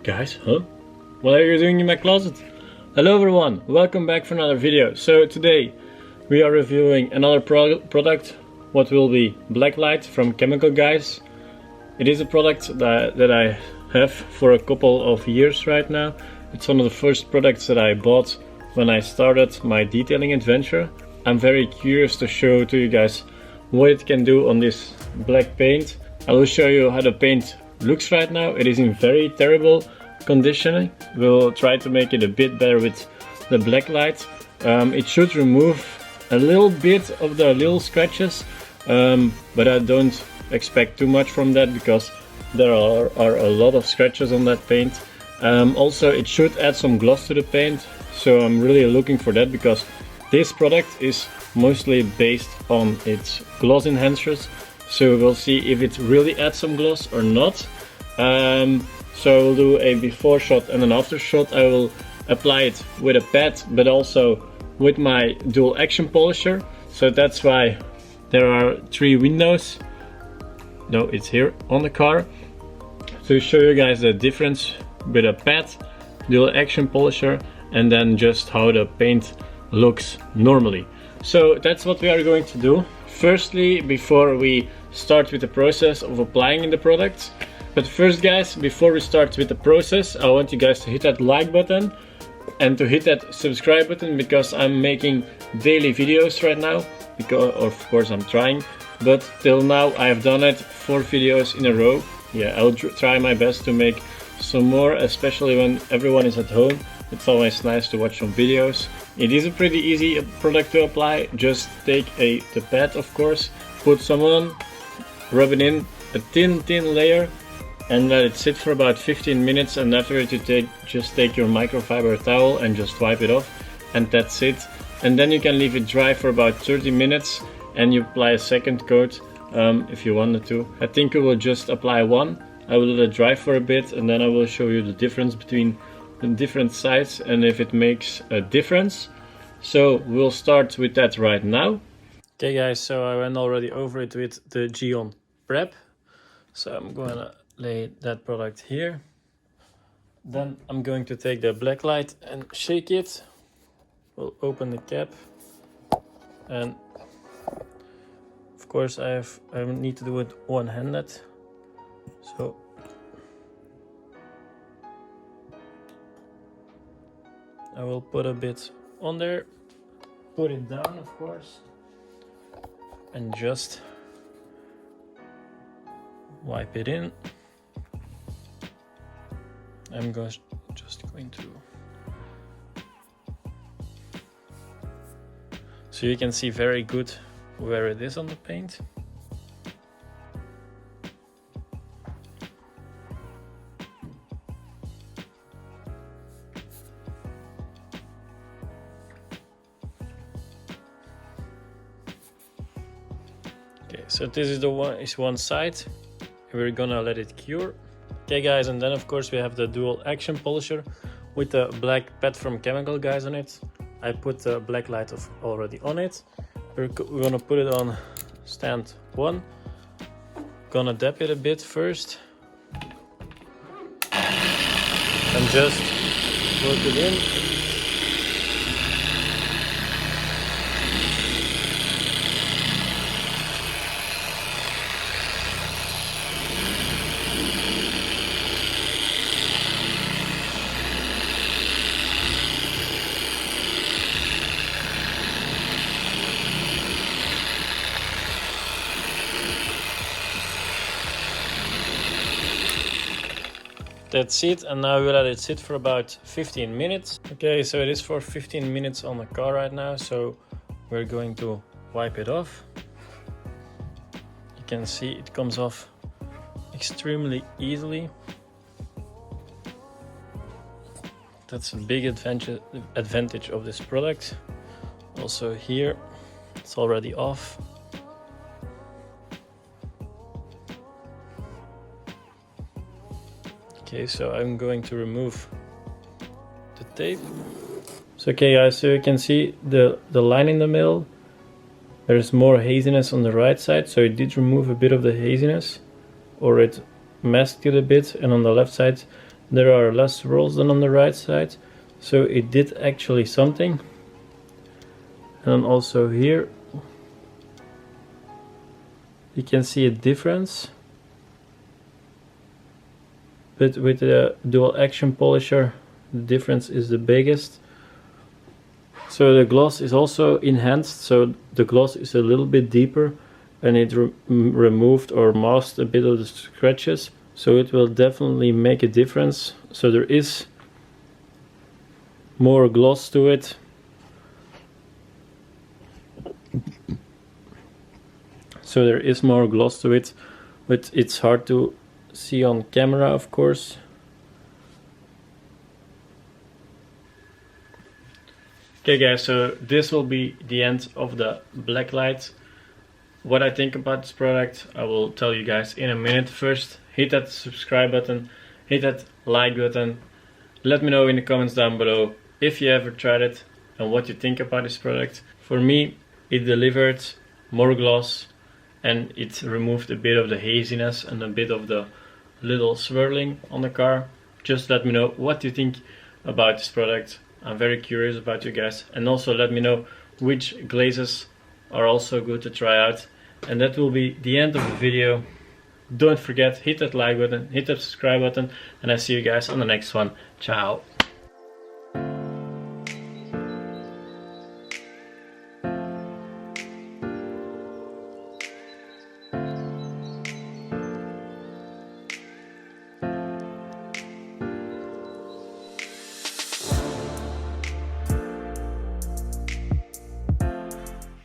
Guys, huh? What are you doing in my closet? Hello everyone, welcome back for another video. So today we are reviewing another product, what will be Blacklight from Chemical Guys. It is a product that I have for a couple of years right now. It's one of the first products that I bought when I started my detailing adventure. I'm very curious to show to you guys what it can do on this black paint. I will show you how the paint looks right now. It is in very terrible condition. We'll try to make it a bit better with the Blacklight. It should remove a little bit of the little scratches, but I don't expect too much from that because there are a lot of scratches on that paint. Also, it should add some gloss to the paint, so I'm really looking for that because this product is mostly based on its gloss enhancers. So we'll see if it really adds some gloss or not. So I will do a before shot and an after shot. I will apply it with a pad, but also with my dual action polisher. So that's why there are 3 windows. No, it's here on the car. To show you guys the difference with a pad, dual action polisher, and then just how the paint looks normally. So that's what we are going to do. Firstly, before we start with the process of applying the product. But first guys, before we start with the process, I want you guys to hit that like button and to hit that subscribe button because I'm making daily videos right now. Because of course I'm trying, but till now I have done it 4 videos in a row. Yeah, I'll try my best to make some more, especially when everyone is at home. It's always nice to watch some videos. It is a pretty easy product to apply. Just take the pad, of course, put some on, rub it in a thin layer and let it sit for about 15 minutes, and after it you just take your microfiber towel and just wipe it off, and that's it. And then you can leave it dry for about 30 minutes and you apply a second coat if you wanted to. I think I will just apply one. I will let it dry for a bit and then I will show you the difference between the different sides and if it makes a difference. So we'll start with that right now. Okay guys, so I went already over it with the Geon Prep. So I'm gonna lay that product here. Then I'm going to take the Blacklight and shake it. We'll open the cap. And of course I need to do it one-handed. So I will put a bit on there, put it down of course, and just wipe it in. I'm just going to, so you can see very good where it is on the paint. Okay, so this is one side. We're gonna let it cure. Okay guys, and then of course we have the dual action polisher with the black pad from Chemical Guys on it. I put the Blacklight already on it. We're gonna put it on stand 1. Gonna dab it a bit first and just work it in. That's it, and now we let it sit for about 15 minutes. Okay, so it is for 15 minutes on the car right now, so we're going to wipe it off. You can see it comes off extremely easily. That's a big advantage of this product. Also here, it's already off. Okay, so I'm going to remove the tape. So okay guys, so you can see the line in the middle. There's more haziness on the right side, so it did remove a bit of the haziness, or it masked it a bit, and on the left side there are less swirls than on the right side, so it did actually something. And also here you can see a difference, but with the dual action polisher the difference is the biggest. So the gloss is also enhanced, so the gloss is a little bit deeper and it removed or masked a bit of the scratches, so it will definitely make a difference. So there is more gloss to it. So there is more gloss to it, but it's hard to see on camera, of course. Okay guys, so this will be the end of the black light. What I think about this product I will tell you guys in a minute. First, hit that subscribe button, hit that like button. Let me know in the comments down below if you ever tried it and what you think about this product. For me, it delivered more gloss and it removed a bit of the haziness and a bit of the little swirling on the car. Just let me know what you think about this product. I'm very curious about you guys, and also let me know which glazes are also good to try out. And that will be the end of the video. Don't forget, hit that like button, hit that subscribe button, and I see you guys on the next one. Ciao.